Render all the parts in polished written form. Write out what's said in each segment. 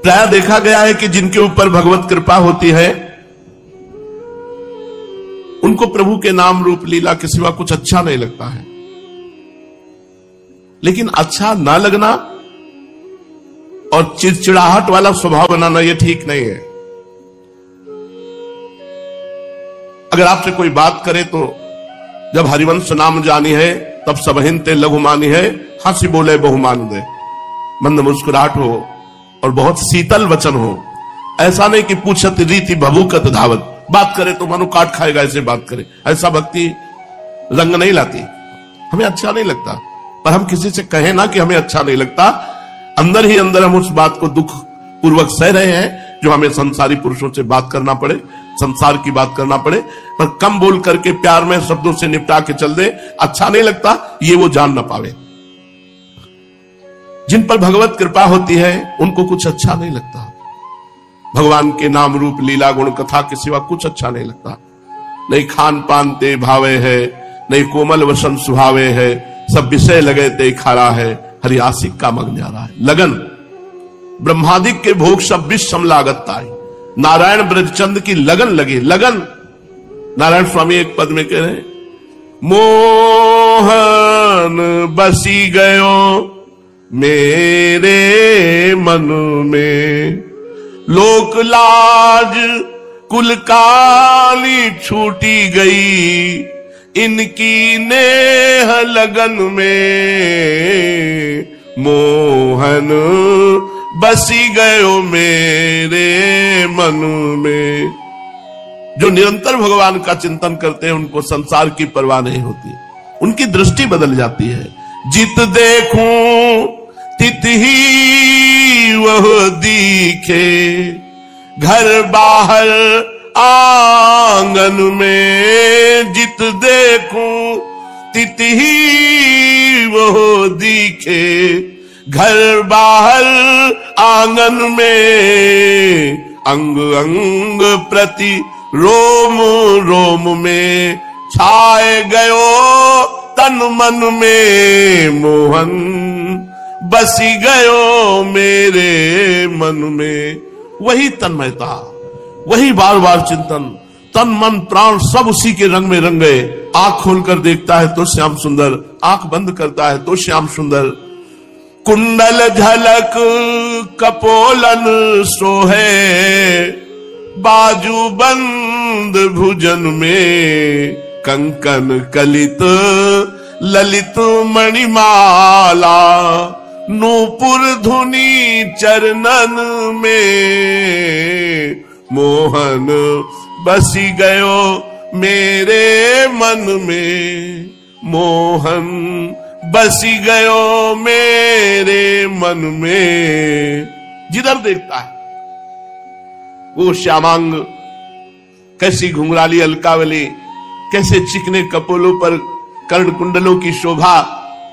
प्राय देखा गया है कि जिनके ऊपर भगवत कृपा होती है उनको प्रभु के नाम रूप लीला के सिवा कुछ अच्छा नहीं लगता है। लेकिन अच्छा ना लगना और चिड़चिड़ाहट वाला स्वभाव बनाना यह ठीक नहीं है। अगर आपसे कोई बात करे तो जब हरिवंश नाम जानी है तब सबहिन ते लघुमानी है, हंसी बोले बहुमान दे, मंद मुस्कुराहट हो और बहुत शीतल वचन हो। ऐसा नहीं कि पूछत रीति भभूकत धावत, बात करे तो मानो काट खाएगा ऐसे बात करे, ऐसा भक्ति रंग नहीं लाती, हमें अच्छा नहीं लगता। पर हम किसी से कहें ना कि हमें अच्छा नहीं लगता, अंदर ही अंदर हम उस बात को दुख पूर्वक सह रहे हैं जो हमें संसारी पुरुषों से बात करना पड़े, संसार की बात करना पड़े, पर कम बोल करके प्यार में शब्दों से निपटा के चल दे, अच्छा नहीं लगता, ये वो जान ना पावे। जिन पर भगवत कृपा होती है उनको कुछ अच्छा नहीं लगता। भगवान के नाम रूप लीला गुण कथा के सिवा कुछ अच्छा नहीं लगता। नहीं खान पान ते भावे है, नहीं कोमल वसन सुहावे है, सब विषय लगे ते खारा है, हरि आशिक का मग न्यारा है। लगन ब्रह्मादिक के भोग सब विषम लागत ताई, नारायण ब्रजचंद की लगन लगी। लगन नारायण स्वामी एक पद में कह रहे हैं, मोहन बसी गयो मेरे मन में, लोक लाज कुल काली छूटी गई, इनकी नेह लगन में, मोहन बसी गयो मेरे मन में। जो निरंतर भगवान का चिंतन करते हैं उनको संसार की परवाह नहीं होती, उनकी दृष्टि बदल जाती है। जित देखूं तित ही वह दिखे, घर बाहर आंगन में, जित देखूं तित ही वह दिखे, घर बाहर आंगन में, अंग अंग प्रति रोम रोम में, छाए गयो तन मन में, मोहन बसी गयो मेरे मन में। वही तन्मयता, वही बार बार चिंतन, तन मन प्राण सब उसी के रंग में रंग गए। आंख खोलकर देखता है तो श्याम सुंदर, आंख बंद करता है तो श्याम सुंदर। कुंडल झलक कपोलन सोहे, बाजू बंद भुजन में, कंकन कलित ललित मणिमाला, नूपुर धुनी चरणन में, मोहन बसी गयो मेरे मन में, मोहन बसी गयो मेरे मन में। जिधर देखता है वो श्यामांग, कैसी घुंघराली अलकावली, कैसे चिकने कपोलों पर कर्ण कुंडलों की शोभा,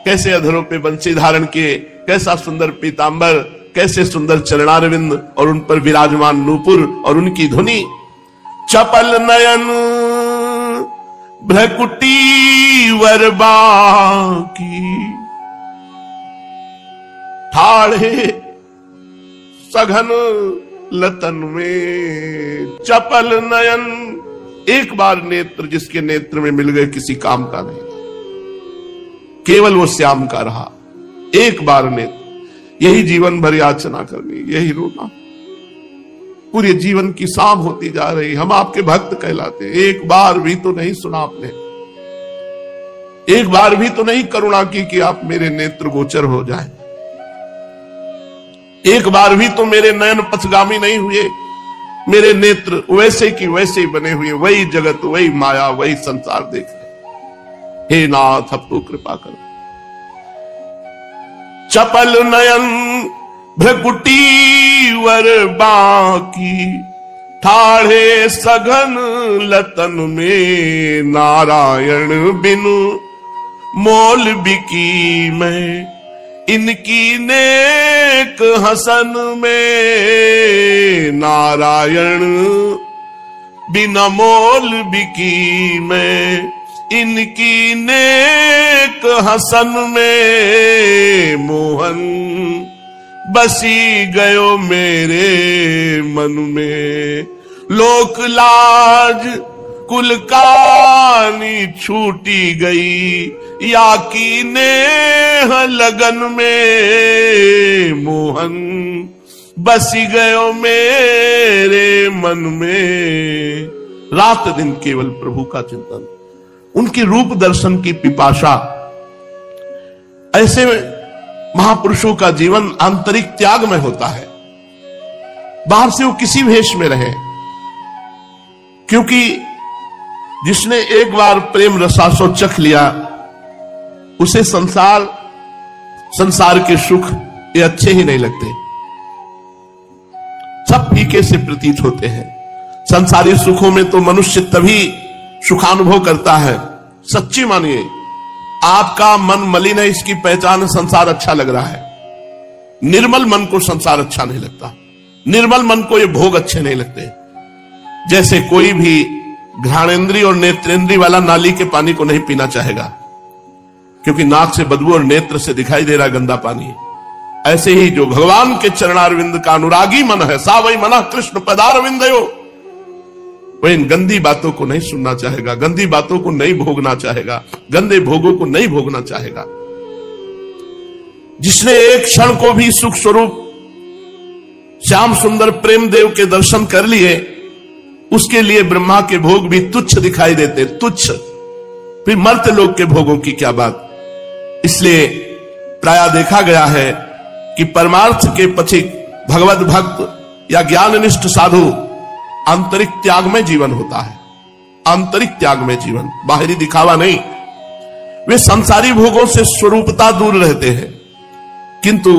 कैसे अधरों पे बंसी धारण किए, कैसा सुंदर पीतांबर, कैसे सुंदर चरणारविंद और उन पर विराजमान नूपुर और उनकी धुनी। चपल नयन भ्रकुटी वरबा की, ठाढ़े सघन लतन में, चपल नयन। एक बार नेत्र जिसके नेत्र में मिल गए किसी काम का नहीं, केवल वो श्याम का रहा। एक बार नेत्र, यही जीवन भर याचना करनी, यही रोना, पूरे जीवन की शाम होती जा रही। हम आपके भक्त कहलाते, एक बार भी तो नहीं सुना आपने, एक बार भी तो नहीं करुणा की कि आप मेरे नेत्र गोचर हो जाए, एक बार भी तो मेरे नयन पथगामी नहीं हुए, मेरे नेत्र वैसे की वैसे ही बने हुए, वही जगत, वही माया, वही संसार देख रहे। हे नाथ अब तो कृपा करो। चपल नयन भ्रकुटी वर बाकी, ठाढ़े सघन लतन में, नारायण बिनु मोल बिकी मैं, इनकी नेक हसन में, नारायण बिना मोल बिकी मैं, इनकी नेक हसन में, मोहन बसी गयो मेरे मन में। लोक लाज कुल कानी छूटी गई, या की नेह लगन में मोहन बसी गयो मेरे मन में। रात दिन केवल प्रभु का चिंतन, उनके रूप दर्शन की पिपाशा। ऐसे महापुरुषों का जीवन आंतरिक त्याग में होता है। बाहर से वो किसी वेश में रहे, क्योंकि जिसने एक बार प्रेम रसास्वाद चख लिया उसे संसार के सुख ये अच्छे ही नहीं लगते, सब फीके से प्रतीत होते हैं। संसारी सुखों में तो मनुष्य तभी सुखानुभव करता है। सच्ची मानिए, आपका मन मलिन है, इसकी पहचान संसार अच्छा लग रहा है। निर्मल मन को संसार अच्छा नहीं लगता, निर्मल मन को ये भोग अच्छे नहीं लगते। जैसे कोई भी घ्राणेंद्रिय और नेत्रेंद्रिय वाला नाली के पानी को नहीं पीना चाहेगा, क्योंकि नाक से बदबू और नेत्र से दिखाई दे रहा गंदा पानी। ऐसे ही जो भगवान के चरणारविंद का अनुरागी मन है, सा वही मना कृष्ण पदारविंदयो, वो इन गंदी बातों को नहीं सुनना चाहेगा, गंदी बातों को नहीं भोगना चाहेगा, गंदे भोगों को नहीं भोगना चाहेगा। जिसने एक क्षण को भी सुख स्वरूप श्याम सुंदर प्रेम देव के दर्शन कर लिए, उसके लिए ब्रह्मा के भोग भी तुच्छ दिखाई देते, तुच्छ। फिर मर्त्य लोक के भोगों की क्या बात। इसलिए प्रायः देखा गया है कि परमार्थ के पथिक भगवत भक्त या ज्ञाननिष्ठ साधु आंतरिक त्याग में जीवन होता है, आंतरिक त्याग में जीवन, बाहरी दिखावा नहीं। वे संसारी भोगों से स्वरूपता दूर रहते हैं, किंतु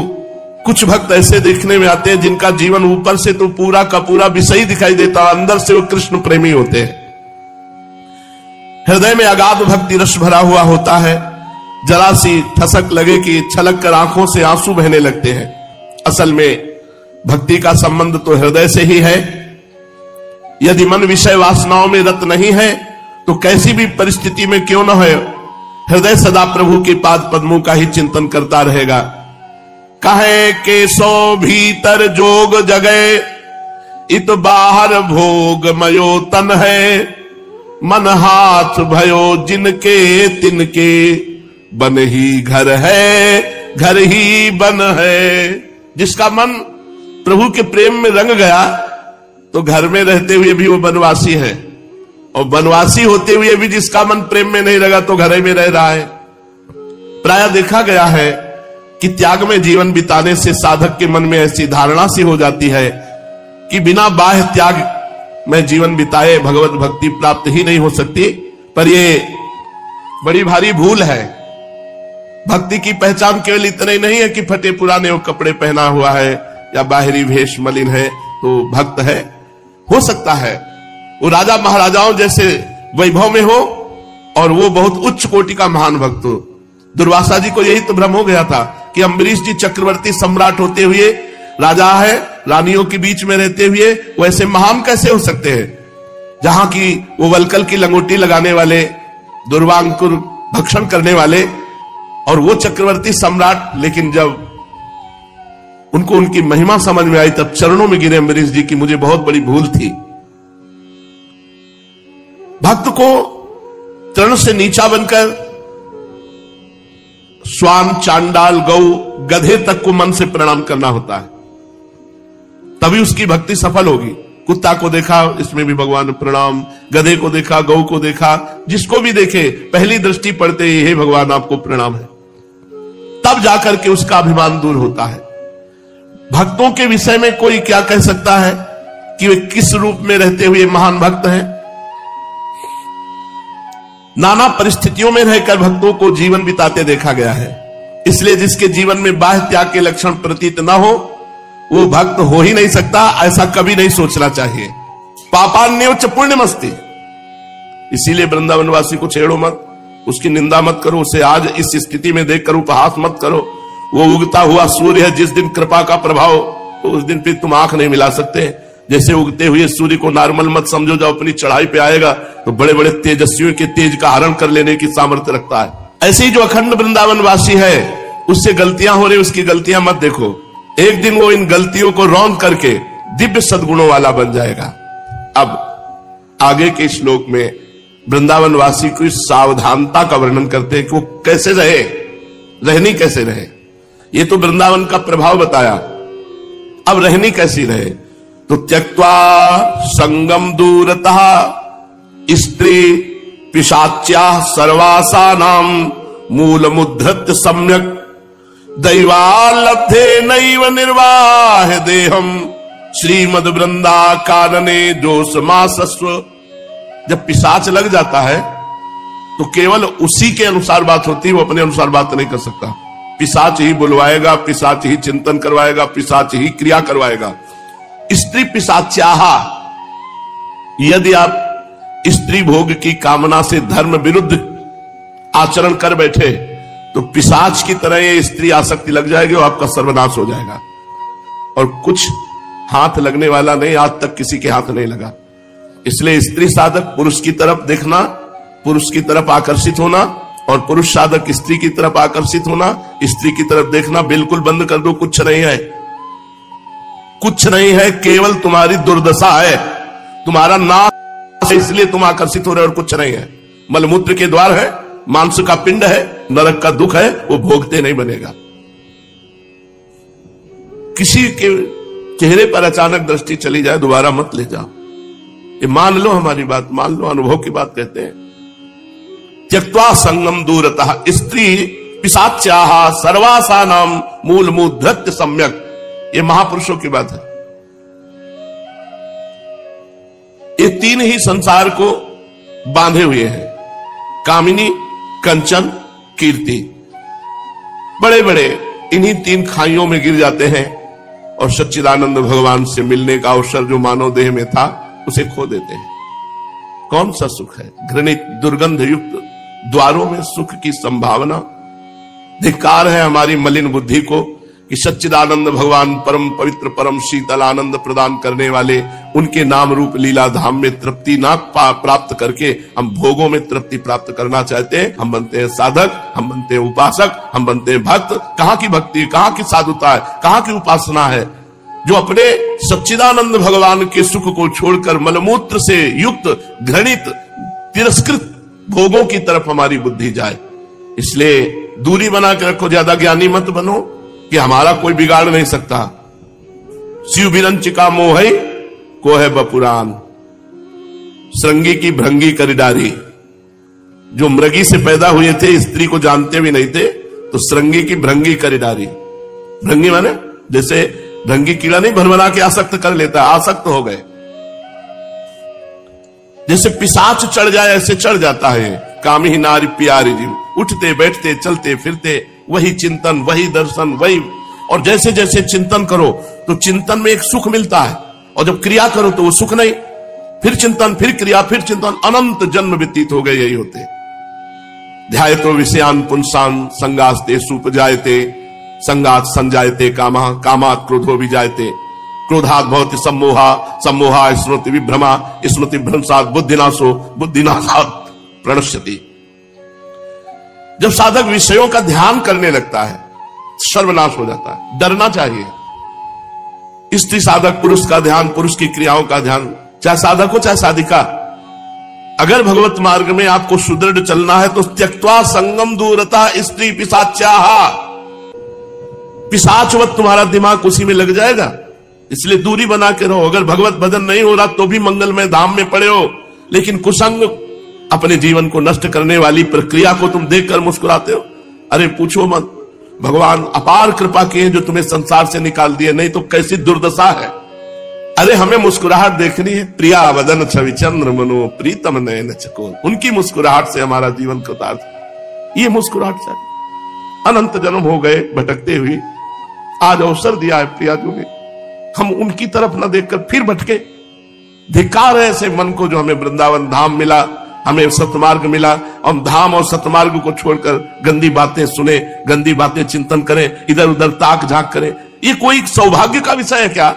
कुछ भक्त ऐसे देखने में आते हैं जिनका जीवन ऊपर से तो पूरा का पूरा विषयी दिखाई देता, अंदर से वो कृष्ण प्रेमी होते हैं। हृदय में अगाध भक्ति रस भरा हुआ होता है, जरा सी ठसक लगे कि छलक कर आंखों से आंसू बहने लगते हैं। असल में भक्ति का संबंध तो हृदय से ही है। यदि मन विषय वासनाओं में रत नहीं है तो कैसी भी परिस्थिति में क्यों न हो, हृदय सदा प्रभु के पाद पद्मों का ही चिंतन करता रहेगा। कहे के सो भीतर जोग जगे, इत बाहर भोग मयो तन है। मन हाथ भयो जिनके तिनके, बन ही घर है घर ही बन है। जिसका मन प्रभु के प्रेम में रंग गया तो घर में रहते हुए भी वो वनवासी है, और वनवासी होते हुए भी जिसका मन प्रेम में नहीं लगा तो घर में रह रहा है। प्रायः देखा गया है कि त्याग में जीवन बिताने से साधक के मन में ऐसी धारणा सी हो जाती है कि बिना बाह्य त्याग में जीवन बिताए भगवत भक्ति प्राप्त ही नहीं हो सकती। पर यह बड़ी भारी भूल है। भक्ति की पहचान केवल इतना ही नहीं है कि फटे पुराने वो कपड़े पहना हुआ है या बाहरी वेश मलिन है तो भक्त है। हो सकता है वो राजा महाराजाओं जैसे वैभव में हो और वो बहुत उच्च कोटि का महान भक्त हो। दुर्वासा जी को यही तो भ्रम हो गया था कि अम्बरीश जी चक्रवर्ती सम्राट होते हुए, राजा है, रानियों के बीच में रहते हुए वैसे महान कैसे हो सकते हैं, जहां की वो वलकल की लंगोटी लगाने वाले, दुर्वांकुर भक्षण करने वाले, और वो चक्रवर्ती सम्राट। लेकिन जब उनको उनकी महिमा समझ में आई तब चरणों में गिरे अम्बरीश जी की मुझे बहुत बड़ी भूल थी। भक्त को चरण से नीचा बनकर स्वान, चांडाल, गौ, गधे तक को मन से प्रणाम करना होता है, तभी उसकी भक्ति सफल होगी। कुत्ता को देखा, इसमें भी भगवान प्रणाम, गधे को देखा, गौ को देखा, जिसको भी देखे पहली दृष्टि पड़ते ही हे भगवान आपको प्रणाम है, तब जाकर के उसका अभिमान दूर होता है। भक्तों के विषय में कोई क्या कह सकता है कि वे किस रूप में रहते हुए महान भक्त हैं। नाना परिस्थितियों में रहकर भक्तों को जीवन बिताते देखा गया है। इसलिए जिसके जीवन में बाह्य त्याग के लक्षण प्रतीत न हो वो भक्त हो ही नहीं सकता, ऐसा कभी नहीं सोचना चाहिए। पापान्यो च पुण्यमस्ति। इसीलिए वृंदावनवासी को छेड़ो मत, उसकी निंदा मत करो, उसे आज इस स्थिति में देखकर उपहास मत करो। वो उगता हुआ सूर्य है, जिस दिन कृपा का प्रभाव तो उस दिन फिर तुम आंख नहीं मिला सकते। जैसे उगते हुए सूर्य को नॉर्मल मत समझो, जब अपनी चढ़ाई पे आएगा तो बड़े बड़े तेजस्वियों के तेज का हरण कर लेने की सामर्थ्य रखता है। ऐसे ही जो अखंड वृंदावनवासी है उससे गलतियां हो रही, उसकी गलतियां मत देखो, एक दिन वो इन गलतियों को रौंद करके दिव्य सद्गुणों वाला बन जाएगा। अब आगे के श्लोक में वृंदावन वासी की सावधानता का वर्णन करते हैं कि वो कैसे रहे, रहनी कैसे रहे। ये तो वृंदावन का प्रभाव बताया, अब रहनी कैसी रहे। तो त्यक्त्वा संगम दूरतः स्त्री पिशाच्या सर्वासानाम मूलमुद्धृत्य सम्यक दैवालब्धे नैव निर्वाह देहम श्रीमद वृंदा कानने जोसमासस्व। जब पिशाच लग जाता है तो केवल उसी के अनुसार बात होती है, वो अपने अनुसार बात नहीं कर सकता। पिशाच ही बुलवाएगा, पिशाच ही चिंतन करवाएगा, पिशाच ही क्रिया करवाएगा। स्त्री पिशाच्याह, यदि आप स्त्री भोग की कामना से धर्म विरुद्ध आचरण कर बैठे तो पिशाच की तरह ये स्त्री आसक्ति लग जाएगी और आपका सर्वनाश हो जाएगा। और कुछ हाथ लगने वाला नहीं, आज तक किसी के हाथ नहीं लगा। इसलिए स्त्री साधक पुरुष की तरफ देखना, पुरुष की तरफ आकर्षित होना, और पुरुष साधक स्त्री की तरफ आकर्षित होना, स्त्री की तरफ देखना बिल्कुल बंद कर दो। कुछ नहीं है, कुछ नहीं है, केवल तुम्हारी दुर्दशा है, तुम्हारा नाश है, इसलिए तुम आकर्षित हो रहे हो, और कुछ नहीं है। मलमूत्र के द्वार है, मांस का पिंड है, नरक का दुख है, वो भोगते नहीं बनेगा। किसी के चेहरे पर अचानक दृष्टि चली जाए, दोबारा मत ले जाओ। ये मान लो, हमारी बात मान लो, अनुभव की बात कहते हैं। त्यक्त्वा संगम दूरतः स्त्री पिशाच्याः सर्वासानाम मूलमुद्धृत्य सम्यक। ये महापुरुषों की बात है। ये तीन ही संसार को बांधे हुए हैं, कामिनी, कंचन, कीर्ति। बड़े बड़े इन्हीं तीन खाइयों में गिर जाते हैं और सच्चिदानंद भगवान से मिलने का अवसर जो मानव देह में था उसे खो देते हैं। कौन सा सुख है? घृणित दुर्गंध युक्त द्वारों में सुख की संभावना। धिक्कार है हमारी मलिन बुद्धि को कि सच्चिदानंद भगवान परम पवित्र परम शीतल आनंद प्रदान करने वाले उनके नाम रूप लीला धाम में तृप्ति ना प्राप्त करके हम भोगों में तृप्ति प्राप्त करना चाहते हैं। हम बनते हैं साधक, हम बनते हैं उपासक, हम बनते हैं भक्त। कहां की भक्ति, कहां की साधुता है, कहां की उपासना है जो अपने सच्चिदानंद भगवान के सुख को छोड़कर मलमूत्र से युक्त घृणित तिरस्कृत भोगों की तरफ हमारी बुद्धि जाए। इसलिए दूरी बना के रखो, ज्यादा ज्ञानी मत बनो कि हमारा कोई बिगाड़ नहीं सकता। शिव विरंचिका मोहई को है बपुरान, श्रृंगी की भृंगी करिडारी। जो मृगी से पैदा हुए थे, स्त्री को जानते भी नहीं थे, तो श्रृंगी की भृंगी करिडारी। भृंगी माने जैसे भृंगी कीड़ा नहीं भरभरा के आसक्त कर लेता, आसक्त हो गए। जैसे पिशाच चढ़ जाए ऐसे चढ़ जाता है। कामी नारी प्यारी जीव, उठते बैठते चलते फिरते वही चिंतन, वही दर्शन, वही। और जैसे जैसे चिंतन करो तो चिंतन में एक सुख मिलता है, और जब क्रिया करो तो वो सुख नहीं। फिर चिंतन, फिर क्रिया, फिर चिंतन, अनंत जन्म व्यतीत हो गए यही होते। ध्यायतो विषयान पुंसान संगास्ते सुपजायते संगात संजायते कामा कामात क्रोधो विजायते क्रोधात भवति सम्मोहा सम्मोहा स्मृति विभ्रमा स्मृति भ्रंशात बुद्धिनाशो बुद्धिनाशात प्रणश्यति। जब साधक विषयों का ध्यान करने लगता है सर्वनाश हो जाता है। डरना चाहिए। स्त्री साधक पुरुष का ध्यान, पुरुष की क्रियाओं का ध्यान, चाहे साधक हो चाहे साधिका। अगर भगवत मार्ग में आपको सुदृढ़ चलना है तो त्यक्त्वा संगम दूरता स्त्री पिशाच्याः। पिशाचवत तुम्हारा दिमाग उसी में लग जाएगा, इसलिए दूरी बना के रहो। अगर भगवत भजन नहीं हो रहा तो भी मंगलमय धाम में पड़े हो, लेकिन कुसंग अपने जीवन को नष्ट करने वाली प्रक्रिया को तुम देखकर मुस्कुराते हो। अरे पूछो मत, भगवान अपार कृपा किए जो तुम्हें संसार से निकाल दिए, नहीं तो कैसी दुर्दशा है। अरे हमें मुस्कुराहट देखनी है। प्रिया वदन छवि चंद्र मनो प्रीतम नयन चकोर। उनकी मुस्कुराहट से हमारा जीवन कृतार्थ। ये मुस्कुराहट चाहिए। अनंत जन्म हो गए भटकते हुए, आज अवसर दिया है प्रिया जी ने, हम उनकी तरफ न देखकर फिर भटके। धिक्कार है ऐसे मन को जो हमें वृंदावन धाम मिला, हमें सतमार्ग मिला। हम धाम और सतमार्ग को छोड़कर गंदी बातें सुने, गंदी बातें चिंतन करें, इधर उधर ताक झांक करें। ये कोई सौभाग्य का विषय है क्या?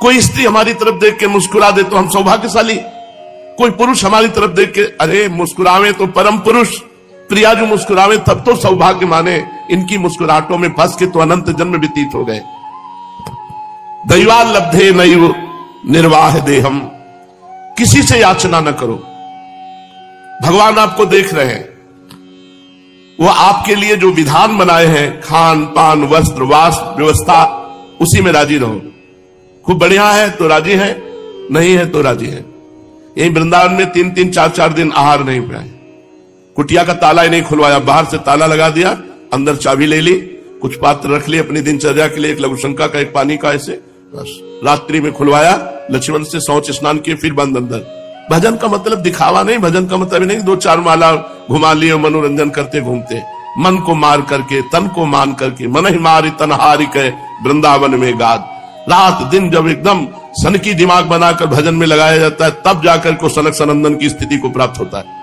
कोई स्त्री हमारी तरफ देख के मुस्कुरा दे तो हम सौभाग्यशाली, कोई पुरुष हमारी तरफ देख के अरे मुस्कुरावे तो परम पुरुष, प्रिया जो मुस्कुरावे तब तो सौभाग्य माने, इनकी मुस्कुराहटों में फंस के तो अनंत जन्म व्यतीत हो गए। दैवाल लब्धे नैव निर्वाह देहम, किसी से याचना न करो। भगवान आपको देख रहे हैं, वो आपके लिए जो विधान बनाए हैं, खान पान वस्त्र वास व्यवस्था, उसी में राजी रहो। खूब बढ़िया है तो राजी है, नहीं है तो राजी है। यही वृंदावन में 3-3 4-4 दिन आहार नहीं पाए, कुटिया का ताला ही नहीं खुलवाया, बाहर से ताला लगा दिया, अंदर चाबी ले ली, कुछ पात्र रख लिए अपनी दिनचर्या के लिए, एक लघुशंका का एक पानी का, ऐसे बस रात्रि में खुलवाया, लक्ष्मण से शौच स्नान किए, फिर बंद अंदर। भजन का मतलब दिखावा नहीं, भजन का मतलब नहीं 2-4 माला घुमा लिए मनोरंजन करते घूमते। मन को मार करके, तन को मान करके, मन ही मारी तन हारी के वृंदावन में गाद। रात दिन जब एकदम सन की दिमाग बनाकर भजन में लगाया जाता है, तब जाकर को सनक सनंदन की स्थिति को प्राप्त होता है।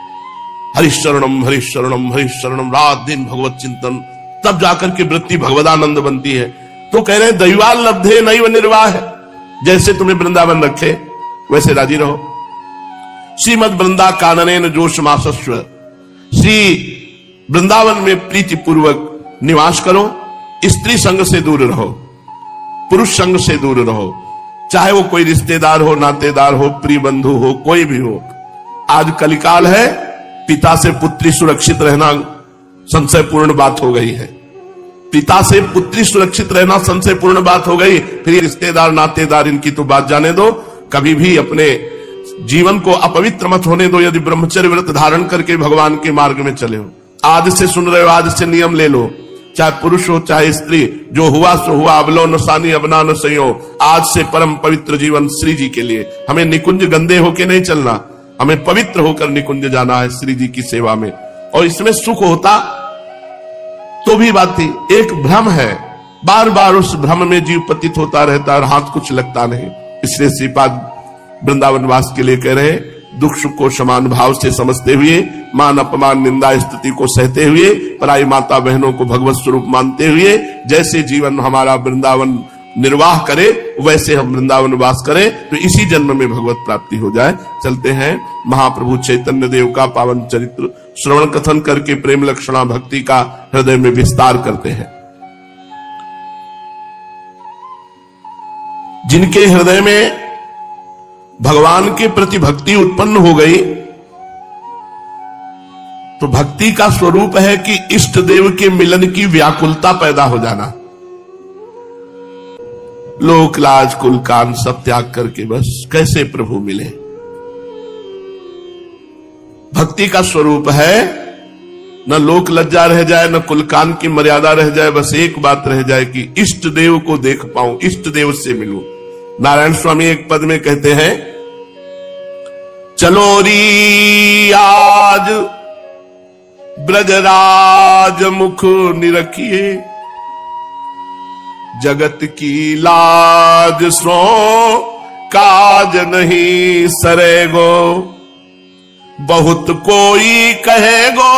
हरिशरणम हरिशरणम हरिशरणम, रात दिन भगवत चिंतन, तब जाकर के वृत्ति भगवदानंद बनती है। तो कह रहे हैं दैवाल लब्धे नैव निर्वाह, जैसे तुम्हें वृंदावन रखे वैसे राजी रहो। श्रीमद वृंदा काननेन जोशमासस्व, श्री वृंदावन में प्रीति पूर्वक निवास करो। स्त्री संग से दूर रहो, पुरुष संग से दूर रहो, चाहे वो कोई रिश्तेदार हो, नातेदार हो, प्रिय बंधु हो, कोई भी हो। आज कलिकाल है, पिता से पुत्री सुरक्षित रहना संशयपूर्ण बात हो गई है। पिता से पुत्री सुरक्षित रहना संशयपूर्ण बात हो गई, फिर रिश्तेदार नातेदार इनकी तो बात जाने दो। कभी भी अपने जीवन को अपवित्र मत होने दो, यदि ब्रह्मचर्य व्रत धारण करके भगवान के मार्ग में चले हो। आज से सुन रहे हो, आज से नियम ले लो, चाहे पुरुष हो चाहे स्त्री, जो हुआ सो हुआ, अबलो न सानी अबना न सयो। आज से परम पवित्र जीवन श्री जी के लिए, हमें निकुंज गंदे होके नहीं चलना, हमें पवित्र होकर निकुंज जाना है श्री जी की सेवा में। और इसमें सुख होता तो भी बात थी, एक भ्रम है, बार बार उस भ्रम में जीव पतित होता रहता है और हाथ कुछ लगता नहीं। इसलिए श्रीपाद वृंदावन वास के लिए कह रहे, दुख सुख को समान भाव से समझते हुए, मान अपमान निंदा स्तुति को सहते हुए, पराई माता बहनों को भगवत स्वरूप मानते हुए, जैसे जीवन हमारा वृंदावन निर्वाह करे वैसे हम वृंदावन वास करें, तो इसी जन्म में भगवत प्राप्ति हो जाए। चलते हैं महाप्रभु चैतन्य देव का पावन चरित्र श्रवण कथन करके प्रेम लक्षणा भक्ति का हृदय में विस्तार करते हैं। जिनके हृदय में भगवान के प्रति भक्ति उत्पन्न हो गई, तो भक्ति का स्वरूप है कि इष्ट देव के मिलन की व्याकुलता पैदा हो जाना। लोक लाज कुल कान सब त्याग करके बस कैसे प्रभु मिले। भक्ति का स्वरूप है न लोक लज्जा रह जाए, न कुल कान की मर्यादा रह जाए, बस एक बात रह जाए कि इष्ट देव को देख पाऊं, इष्ट देव से मिलूं। नारायण स्वामी एक पद में कहते हैं, चलो री आज ब्रजराज मुख निरखिए, जगत की लाज सो काज नहीं सरेगो, बहुत कोई कहेगो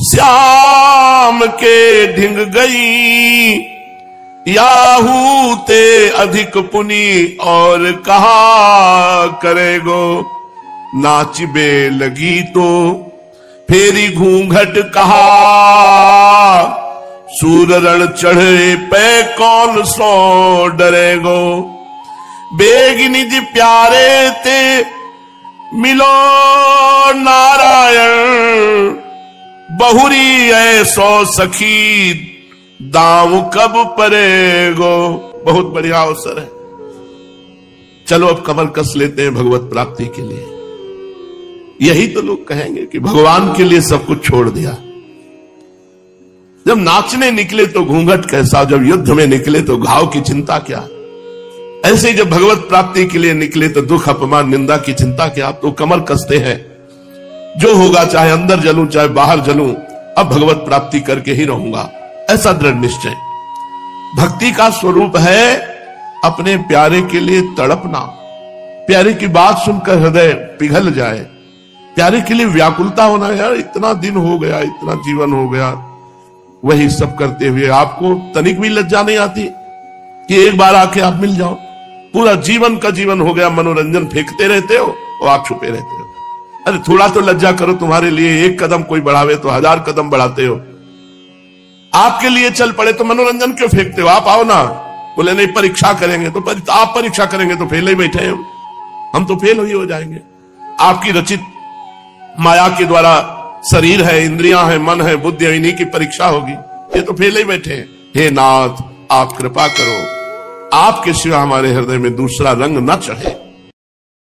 श्याम के ढिंग गई, याहू ते अधिक पुनि और कहा करेगो, नाचिबे लगी तो फेरी घूंघट कहा, सूर रण चढ़े पे कौन सो डरेगो, बेग निज प्यारे ते मिलो नारायण, बहुरी ऐसो सखी दाव कब परेगो। बहुत बढ़िया अवसर है, चलो अब कमर कस लेते हैं भगवत प्राप्ति के लिए। यही तो लोग कहेंगे कि भगवान के लिए सब कुछ छोड़ दिया। जब नाचने निकले तो घूंघट कैसा, जब युद्ध में निकले तो घाव की चिंता क्या। ऐसे ही जब भगवत प्राप्ति के लिए निकले तो दुख अपमान निंदा की चिंता क्या। तो कमर कसते हैं, जो होगा चाहे अंदर जलूं चाहे बाहर जलूं, अब भगवत प्राप्ति करके ही रहूंगा, ऐसा दृढ़ निश्चय। भक्ति का स्वरूप है अपने प्यारे के लिए तड़पना, प्यारे की बात सुनकर हृदय पिघल जाए, प्यारे के लिए व्याकुलता होना। यार इतना दिन हो गया, इतना जीवन हो गया, वही सब करते हुए आपको तनिक भी लज्जा नहीं आती कि एक बार आके आप मिल जाओ। पूरा जीवन का जीवन हो गया मनोरंजन फेंकते रहते हो और आप छुपे रहते हो। अरे थोड़ा तो लज्जा करो, तुम्हारे लिए एक कदम कोई बढ़ावे तो 1000 कदम बढ़ाते हो। आपके लिए चल पड़े तो मनोरंजन क्यों फेंकते हो? आप आओ ना। बोले नहीं परीक्षा करेंगे, तो आप परीक्षा करेंगे तो फेल ही बैठे हैं हम तो फेल ही हो जाएंगे। आपकी रचित माया के द्वारा शरीर है, इंद्रियां हैं, मन है, बुद्धि है, इन्हीं की परीक्षा होगी, ये तो फेल ही बैठे हैं। हे नाथ, आप कृपा करो, आपके सिवा हमारे हृदय में दूसरा रंग न चढ़े।